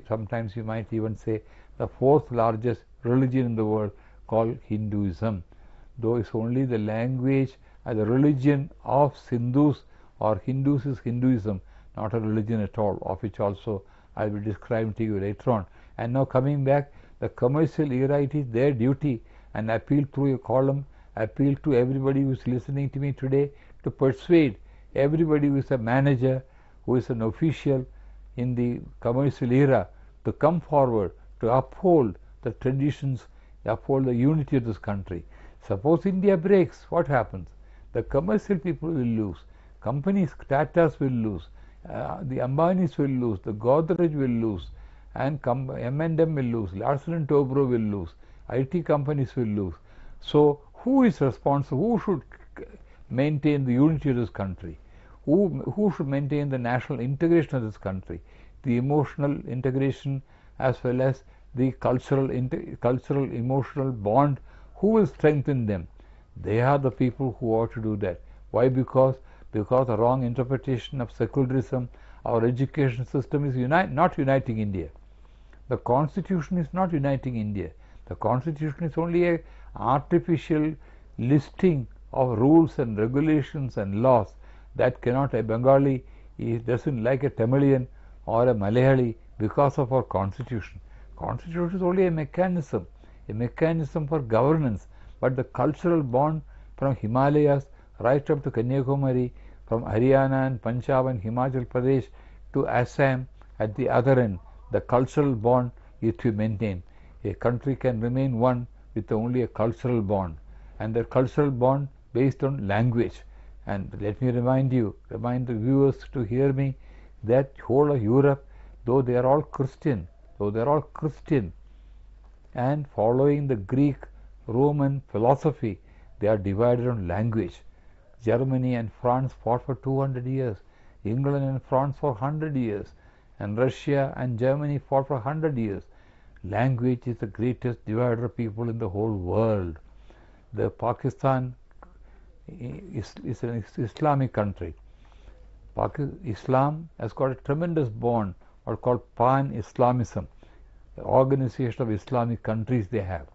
sometimes you might even say the fourth largest religion in the world, called Hinduism, though it's only the language and the religion of Hindus, or Hindus is Hinduism, not a religion at all, of which also I will describe to you later on. And now coming back, the commercial era, it is their duty, and appeal through a column, appeal to everybody who is listening to me today, to persuade everybody who is a manager, who is an official in the commercial era, to come forward, to uphold the traditions, uphold the unity of this country. Suppose India breaks, what happens? The commercial people will lose, companies, Tatas will lose, the Ambanis will lose, the Godrej will lose, and M&M will lose, Larsen & Toubro will lose, IT companies will lose. So who is responsible? Who should maintain the unity of this country? Who should maintain the national integration of this country, the emotional integration as well as the cultural emotional bond? Who will strengthen them? They are the people who ought to do that. Why? Because the wrong interpretation of secularism, our education system is not uniting India. The Constitution is not uniting India. The Constitution is only an artificial listing of rules and regulations and laws that cannot. A Bengali doesn't like a Tamilian or a Malayali because of our Constitution. Constitution is only a mechanism for governance, but the cultural bond from Himalayas right up to Kanyakumari, from Haryana and Punjab and Himachal Pradesh to Assam at the other end, the cultural bond is to maintain. A country can remain one with only a cultural bond, and the cultural bond based on language. And let me remind the viewers to hear me, that whole of Europe, though they are all Christian, and following the Greek Roman philosophy, they are divided on language. Germany and France fought for 200 years, England and France for 100 years, and Russia and Germany fought for 100 years. Language is the greatest divider of people in the whole world. The Pakistan is an Islamic country. Islam has got a tremendous bond, or called pan-Islamism, the organization of Islamic countries they have,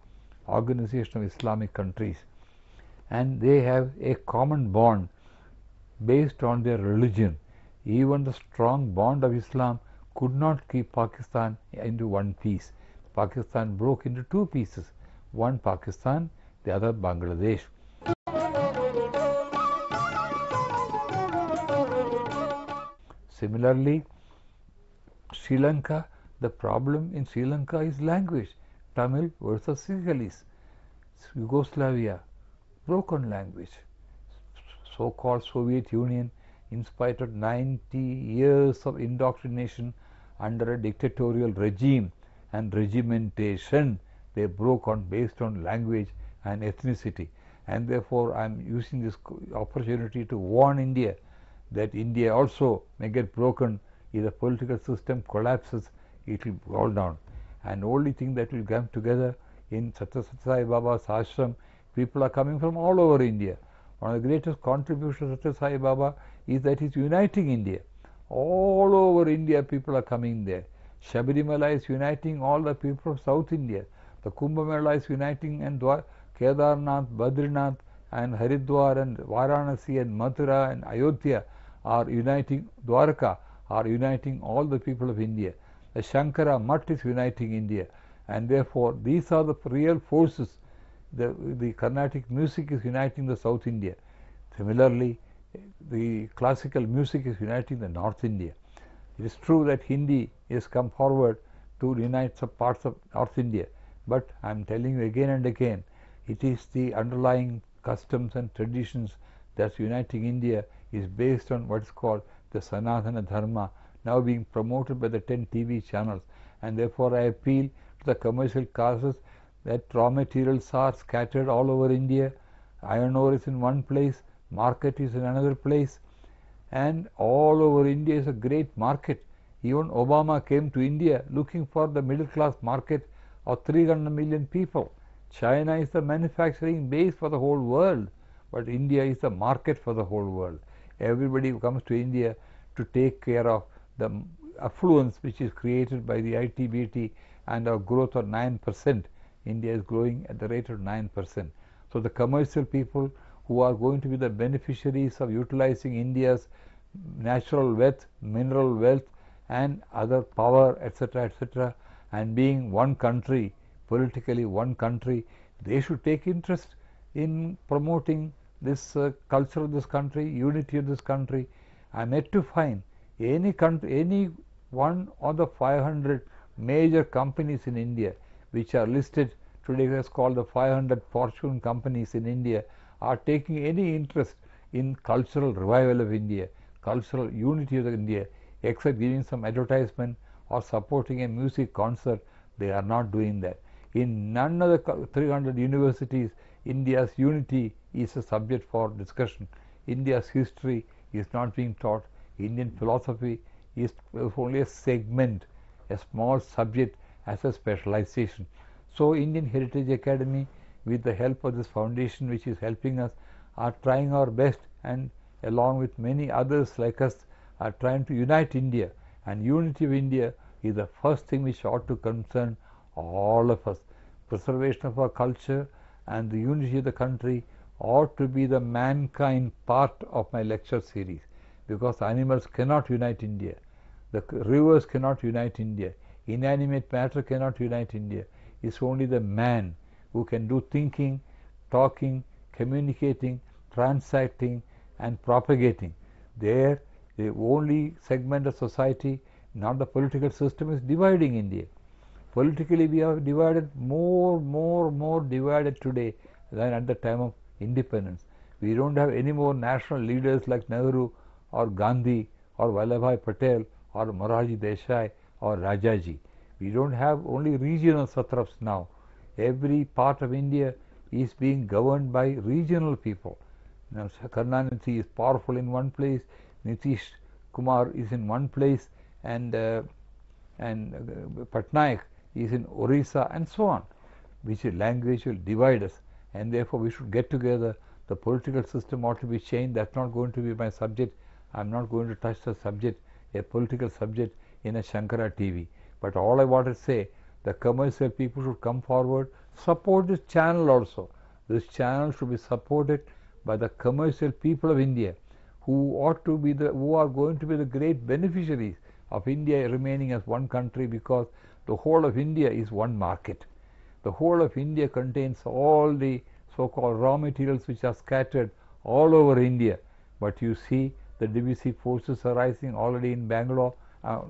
and they have a common bond based on their religion. Even the strong bond of Islam could not keep Pakistan into one piece. Pakistan broke into two pieces, one Pakistan, the other Bangladesh. Similarly, Sri Lanka, the problem in Sri Lanka is language. Tamil versus Sinhalese. Yugoslavia, broken language. So-called Soviet Union, in spite of 90 years of indoctrination under a dictatorial regime and regimentation, they broke on based on language and ethnicity. And therefore I am using this opportunity to warn India that India also may get broken if the political system collapses. It will fall down, and only thing that will come together in Sathya Sai Baba's ashram, people are coming from all over India. One of the greatest contributions of Sathya Sai Baba is that he's uniting India. All over India people are coming there. Shabarimala is uniting all the people of South India. The Kumbh Mela is uniting, and Kedarnath, Badrinath and Haridwar and Varanasi and Mathura and Ayodhya are uniting, Dwarka are uniting all the people of India. The Shankara Mutt is uniting India, and therefore these are the real forces. The Carnatic music is uniting the South India. Similarly, the classical music is uniting the North India. It is true that Hindi has come forward to unite some parts of North India, but I am telling you again and again, it is the underlying customs and traditions that's uniting India is based on what is called the Sanatana Dharma, now being promoted by the 10 TV channels. And therefore I appeal to the commercial classes that raw materials are scattered all over India. Iron ore is in one place, market is in another place, and all over India is a great market. Even Obama came to India looking for the middle class market of 300 million people. China is the manufacturing base for the whole world, but India is the market for the whole world. Everybody comes to India to take care of the affluence which is created by the IT-BT and our growth of 9%. India is growing at the rate of 9%. So the commercial people who are going to be the beneficiaries of utilizing India's natural wealth, mineral wealth, and other power, etc., etc., and being one country, politically one country, they should take interest in promoting this culture of this country, unity of this country. I am yet to find any country, any one of the 500 major companies in India which are listed today as called the 500 fortune companies in India are taking any interest in cultural revival of India, cultural unity of India, except giving some advertisement or supporting a music concert. They are not doing that. In none of the 300 universities, India's unity is a subject for discussion. India's history is not being taught. Indian philosophy is only a segment, a small subject as a specialization. So Indian Heritage Academy, with the help of this foundation which is helping us, are trying our best, and along with many others like us, are trying to unite India. And unity of India is the first thing which ought to concern all of us. Preservation of our culture and the unity of the country ought to be the mankind part of my lecture series, because animals cannot unite India, the rivers cannot unite India, inanimate matter cannot unite India. It's only the man who can do thinking, talking, communicating, transacting, and propagating. There, the only segment of society, not the political system, is dividing India. Politically, we are divided, more divided today than at the time of independence. We don't have any more national leaders like Nehru or Gandhi or Vallabhbhai Patel or Morarji Desai or Rajaji. We don't have only regional satraps now. Every part of India is being governed by regional people. Now, Karnanidhi is powerful in one place, Nitish Kumar is in one place, and Patnaik is in Orissa, and so on. Which language will divide us, and therefore we should get together. The political system ought to be changed. That's not going to be my subject. I'm not going to touch the subject, a political subject, in a Shankara TV. But all I want to say, the commercial people should come forward, support this channel also. This channel should be supported by the commercial people of India, who are going to be the great beneficiaries of India remaining as one country, because the whole of India is one market. The whole of India contains all the so-called raw materials which are scattered all over India. But you see the divisive forces arising already in Bangalore,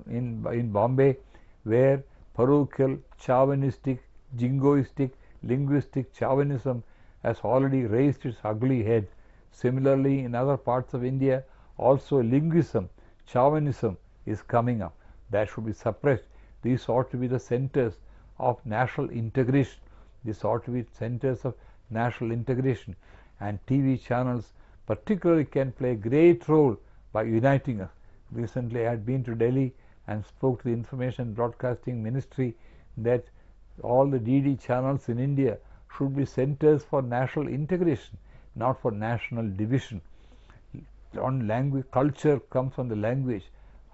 in Bombay, where parochial, chauvinistic, jingoistic, linguistic chauvinism has already raised its ugly head. Similarly, in other parts of India, also linguism, chauvinism is coming up. That should be suppressed. These ought to be the centers of national integration. These ought to be centers of national integration. And TV channels particularly can play a great role by uniting us. Recently, I had been to Delhi and spoke to the Information Broadcasting Ministry that all the DD channels in India should be centers for national integration, not for national division. On language, culture comes from the language.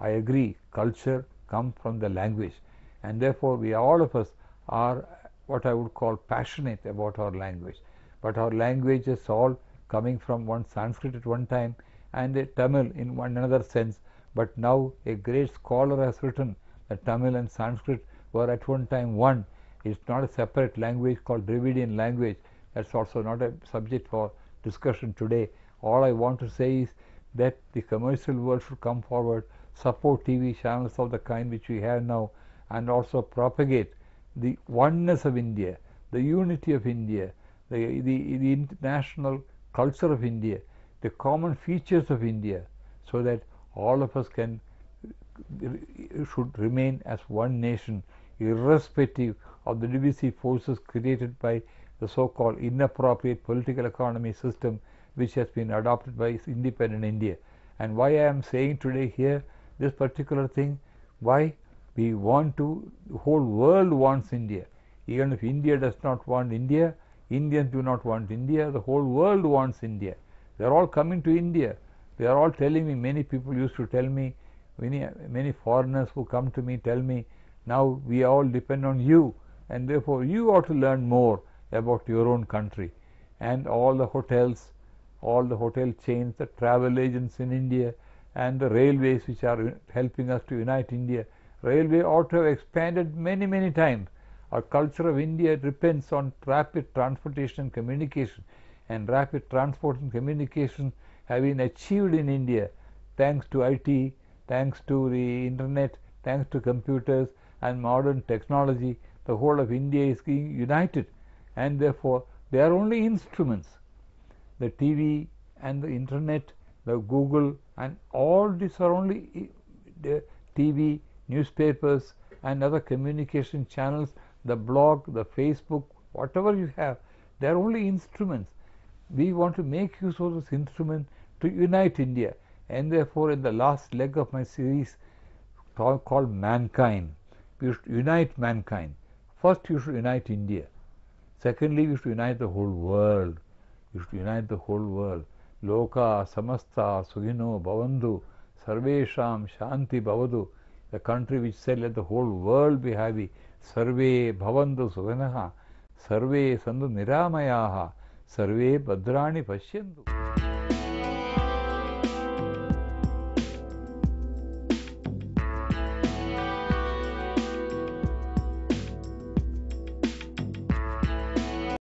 I agree, culture comes from the language, and therefore we all of us are what I would call passionate about our language. But our language is all coming from one Sanskrit at one time and a Tamil in one another sense. But now a great scholar has written that Tamil and Sanskrit were at one time one. It's not a separate language called Dravidian language. That's also not a subject for discussion today. All I want to say is that the commercial world should come forward, support TV channels of the kind which we have now, and also propagate the oneness of India, the unity of India, the international culture of India, the common features of India, so that all of us should remain as one nation, irrespective of the divisive forces created by the so-called inappropriate political economy system which has been adopted by independent India. And why I am saying today here this particular thing, why we want to, the whole world wants India. Even if India does not want India, Indians do not want India, the whole world wants India. They are all coming to India. They are all telling me, many people used to tell me, Many foreigners who come to me tell me, now we all depend on you, and therefore you ought to learn more about your own country. And all the hotels, all the hotel chains, the travel agents in India, and the railways which are helping us to unite India, railway ought to have expanded many times. Our culture of India depends on rapid transportation and communication, and rapid transport and communication have been achieved in India thanks to IT, thanks to the internet, thanks to computers and modern technology. The whole of India is being united, and therefore they are only instruments. The TV and the internet, the Google, and all these are only the TV, newspapers, and other communication channels, the blog, the Facebook, whatever you have, they are only instruments. We want to make use of this instrument to unite India, and therefore in the last leg of my series called Mankind, we should unite mankind. First you should unite India. Secondly, we should unite the whole world. You should unite the whole world. Loka samasta sukhino bhavantu sarvesham shanti bhavadu. The country which said, let the whole world be happy. Sarve bhavantu sukhinaha, sarve santu niramayaha, sarve bhadrani pashyantu.